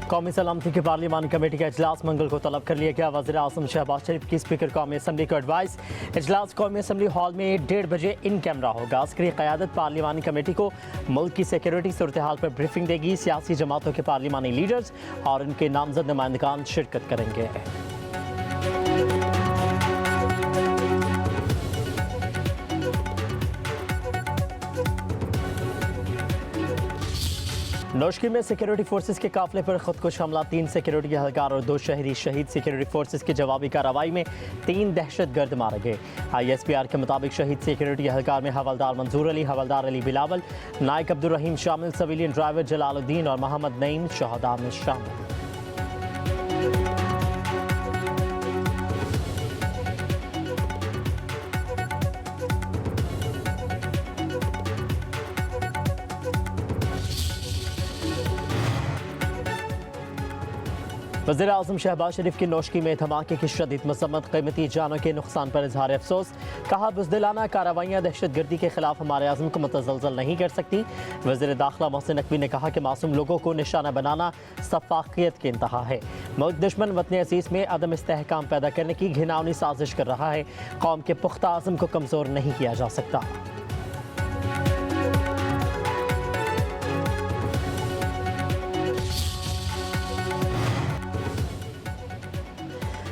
कौमी सलामती की पार्लिमानी कमेटी का इजलास मंगल को तलब कर लिया गया। वज़ीर आज़म शहबाज शरीफ की स्पीकर कौमी असम्बली को एडवाइस। इजलास कौमी असम्बली हॉल में 1:30 बजे इन कैमरा होगा। अस्करी क़यादत पार्लिमानी कमेटी को मुल्क की सिक्योरिटी सूरत हाल पर ब्रीफिंग देगी। सियासी जमातों के पार्लिमानी लीडर्स और उनके नामजद नुमाइंदगान शिरकत करेंगे। नौशकी में सिक्योरिटी फोर्सेस के काफिले पर खुदकुश हमला, 3 सिक्योरिटी एहलकार और 2 शहरी शहीद। सिक्योरिटी फोर्सेस की जवाबी कार्रवाई में 3 दहशतगर्द मारे गए। ISPR के मुताबिक शहीद सिक्योरिटी एहलकार में हवलदार मंजूर अली, हवलदार अली बिलावल, नायक अब्दुल रहीम शामिल। सिविलियन ड्राइवर जलालुद्दीन और मोहम्मद नईम शहदा में शामिल। वज़ीर आज़म शहबाज शरीफ की नौशकी में धमाके की शदीद मज़म्मत, कीमती जानों के नुकसान पर इजहार अफसोस। कहा, बुज़दिलाना कार्रवाइयाँ दहशतगर्दी के खिलाफ हमारे आज़म को मुतज़लज़ल नहीं कर सकती। वज़ीर दाखिला मोहसिन नकवी ने कहा कि मासूम लोगों को निशाना बनाना सफाकियत की इंतहा है। मुल्क दुश्मन वतन अज़ीज़ में अदम इस्तेहकाम पैदा करने की घिनौनी साजिश कर रहा है। कौम के पुख्ता आज़म को कमज़ोर नहीं किया जा सकता।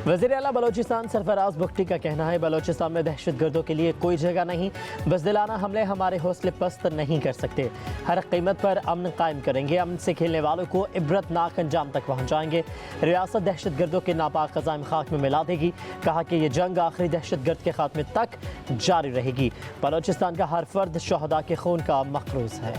वज़ीर आला बलोचिस्तान सरफराज बुख्ती का कहना है, बलोचिस्तान में दहशतगर्दों के लिए कोई जगह नहीं। बुज़दिलाना हमले हमारे हौसले पस्त नहीं कर सकते। हर कीमत पर अमन कायम करेंगे। अमन से खेलने वालों को इबरतनाक अंजाम तक पहुँचाएंगे। रियासत दहशतगर्दों के नापाक क़ज़ाइम खाक में मिला देगी। कहा कि ये जंग आखिरी दहशतगर्द के खात्मे तक जारी रहेगी। बलोचिस्तान का हर फर्द शहदा के खून का मखरूज़ है।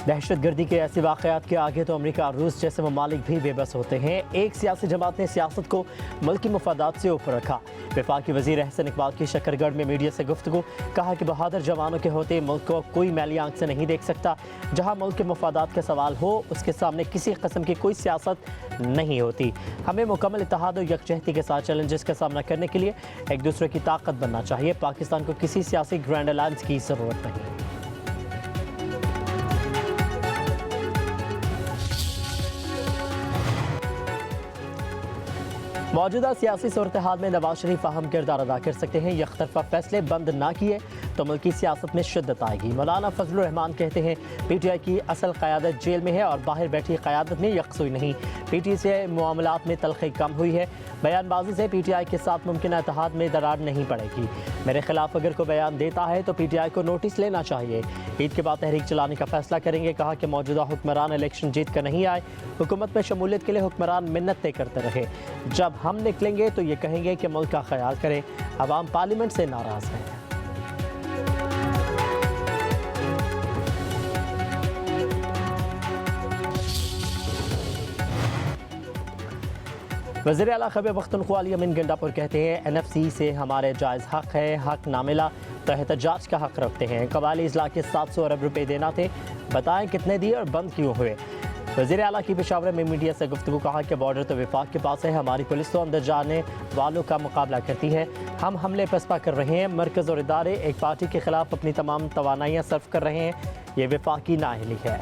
दहशतगर्दी के ऐसे वाक़यात के आगे तो अमेरिका और रूस जैसे ममालिक भी बेबस होते हैं। एक सियासी जमात ने सियासत को मुल्की मफादात से ऊपर रखा। वफाकी वज़ीर अहसन इकबाल की शकरगढ़ में मीडिया से गुफ्तगू। कहा कि बहादुर जवानों के होते मुल्क को कोई मैली आंख से नहीं देख सकता। जहाँ मुल्क के मफादात का सवाल हो, उसके सामने किसी किस्म की कोई सियासत नहीं होती। हमें मुकम्मल इत्तेहाद और यकजहती के साथ चैलेंजेस का सामना करने के लिए एक दूसरे की ताकत बनना चाहिए। पाकिस्तान को किसी सियासी ग्रैंड अलायंस की ज़रूरत नहीं। मौजूदा सियासी सूरत हाल में नवाज शरीफ अहम किरदार अदा कर सकते हैं। यकतरफा फैसले बंद ना किए तो मुल्की सियासत में शिद्दत आएगी। मौलाना फजलुर रहमान कहते हैं, PTI की असल क़यादत जेल में है और बाहर बैठी क़यादत में यकसुई नहीं। PTI से मामलात में तलखी कम हुई है। बयानबाजी से PTI के साथ मुमकिन इत्तेहाद में दरार नहीं पड़ेगी। मेरे खिलाफ अगर कोई बयान देता है तो PTI को नोटिस लेना चाहिए। ईद के बाद तहरीक चलाने का फैसला करेंगे। कहा कि मौजूदा हुक्मरान इलेक्शन जीत कर नहीं आए। हुकूमत में शमूलियत के लिए हुक्मरान मिन्नतें करते रहे। जब हम निकलेंगे तो ये कहेंगे कि मुल्क का ख्याल करें। अवाम पार्लियामेंट से नाराज़ है। वज़ीर आला खैबर पख्तूनख्वा अली अमीन गंडापुर कहते हैं, NFC से हमारे जायज़ हक़ है, हक़ ना मिला तो एहतजाज का हक़ रखते हैं। कबायली इजलाह के 700 अरब रुपए देना थे, बताएं कितने दिए और बंद क्यों हुए। वज़ीर आला की पेशावर में मीडिया से गुफ्तगू। कहा कि बॉर्डर तो विफाक के पास है, हमारी पुलिस तो अंदर जाने वालों का मुकाबला करती है। हम हमले पसपा कर रहे हैं। मरकज़ और इदारे एक पार्टी के ख़िलाफ़ अपनी तमाम तवानाइयाँ सर्फ कर रहे हैं। ये विफाकी नाअहली है।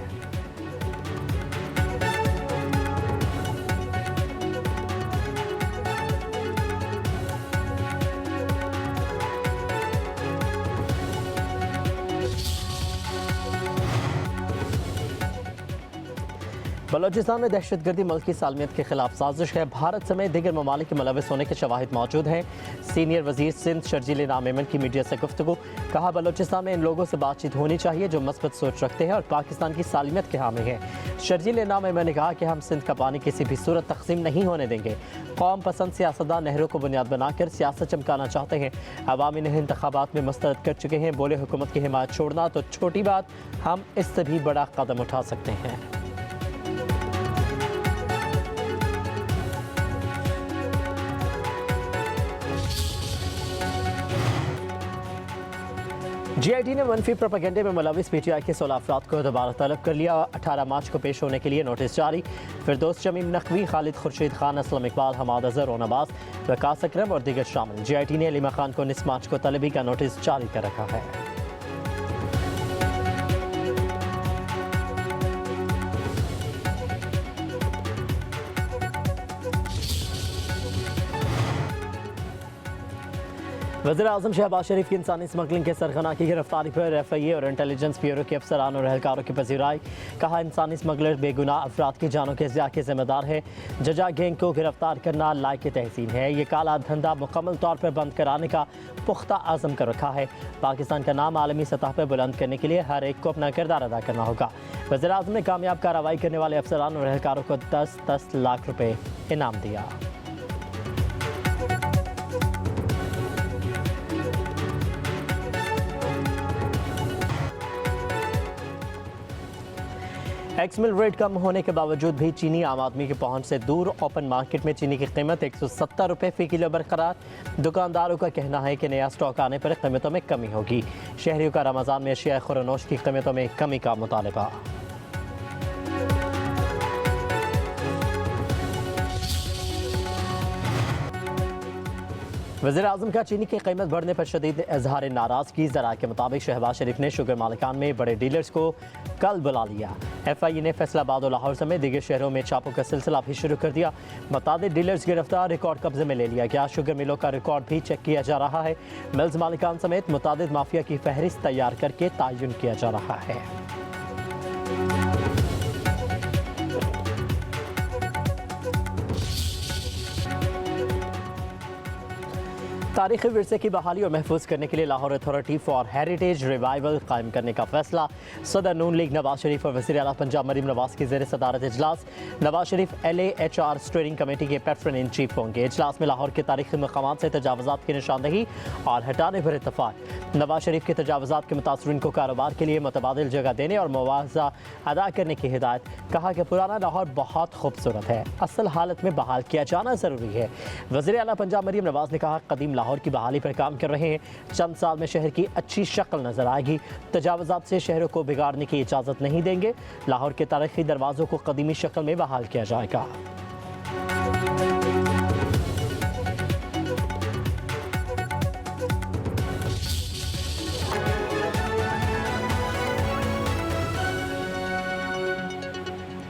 बलोचिस्तान में दहशतगर्दी मुल्क की सालमियत के खिलाफ साजिश है। भारत समेत दीगर ममालिक के मुलविस होने के शवाहिद मौजूद हैं। सीनियर वजीर सिंध शर्जील इनाम मेमन की मीडिया से गुफ्तगू। कहा, बलोचिस्तान में इन लोगों से बातचीत होनी चाहिए जो मस्बत सोच रखते हैं और पाकिस्तान की सालमियत के हामी हैं। शर्जील इनाम मेमन ने कहा कि हम सिंध का पानी किसी भी सूरत तकसीम नहीं होने देंगे। कौम पसंद सियासतदान नहरों को बुनियाद बनाकर सियासत चमकाना चाहते हैं। अवामी ने इंतखाबात में मुस्तरद कर चुके हैं। बोले, हुकूमत की हिमायत छोड़ना तो छोटी बात, हम इससे भी बड़ा कदम उठा सकते हैं। GIT ने मनफी प्रोपेगेंडे में मुलविस PTI के 16 अफराद को दोबारा तलब कर लिया। 18 मार्च को पेश होने के लिए नोटिस जारी। फिरदौस शमीम नकवी, खालिद खुर्शीद खान, असलम इकबाल, हमाद अजहर, रोन अब्बास, वकास अकरम और दीगर शामिल। GIT ने अलीमा खान को 19 मार्च को तलबी का नोटिस जारी कर रखा है। वज़ीर-ए-आज़म शहबाज शरीफ की इंसानी स्मगलिंग के सरगना की गिरफ्तारी पर FIA और इंटेलिजेंस ब्यूरो के अफसरान और एहलकारों की पजीराई। कहा, इंसानी स्मगलर बेगुनाह अफराद की जानों के ज़िया के जिम्मेदार है। जजा गैंग को गिरफ्तार करना लायक तहसीन है। ये काला धंधा मुकम्मल तौर पर बंद कराने का पुख्ता आज़म कर रखा है। पाकिस्तान का नाम आलमी सतह पर बुलंद करने के लिए हर एक को अपना किरदार अदा करना होगा। वज़ीर-ए-आज़म ने कामयाब कार्रवाई करने वाले अफसरान और एहलकारों को 10-10 लाख रुपये इनाम दिया। एक्स मिल रेट कम होने के बावजूद भी चीनी आम आदमी की पहुंच से दूर। ओपन मार्केट में चीनी की कीमत 170 रुपये फ़ी किलो बरकरार। दुकानदारों का कहना है कि नया स्टॉक आने पर कीमतों में कमी होगी। शहरियों का रमज़ान में अशिया खुरनोश की कीमतों में कमी का मुतालबा। वज़ीर-ए-आज़म का चीनी की कीमत बढ़ने पर शदीद इजहार नाराज़गी। ज़रा के मुताबिक शहबाज शरीफ ने शुगर मालिकान में बड़े डीलर्स को कल बुला लिया। FIA ने फैसलाबाद और लाहौर समेत दीगर शहरों में छापों का सिलसिला भी शुरू कर दिया। मुतादिद डीलर्स गिरफ्तार, रिकॉर्ड कब्जे में ले लिया गया। शुगर मिलों का रिकॉर्ड भी चेक किया जा रहा है। मिल्स मालिकान समेत मुतादिद माफिया की फहरिस्त तैयार करके तयन किया जा रहा है। तारीखी विरसे की बहाली और महफूज करने के लिए Lahore authority for heritage revival कायम करने का फैसला। सदर नून लीग नवाज शरीफ और वज़ीर आला पंजाब मरीम नवाज की ज़ेर सदारत इजलास। Nawaz Sharif LAHR steering committee के पैट्रन इन चीफ होंगे। इजलास में लाहौर के तारीखी मकामात से तजावुज़ात की निशानदही और हटाने पर इत्तफाक। नवाज शरीफ के तजावुज़ात के मुतासरीन को कारोबार के लिए मुतबादिल जगह देने और मुआवजा अदा करने की हिदायत। कहा कि पुराना लाहौर बहुत खूबसूरत है, असल हालत में बहाल किया जाना ज़रूरी है। वज़ीर आला पंजाब मरीम नवाज ने कहा, कदीम लाहौर की बहाली पर काम कर रहे हैं। चंद साल में शहर की अच्छी शक्ल नजर आएगी। तजावुज़ात से शहरों को बिगाड़ने की इजाज़त नहीं देंगे। लाहौर के तारीखी दरवाज़ों को कदीमी शक्ल में बहाल किया जाएगा।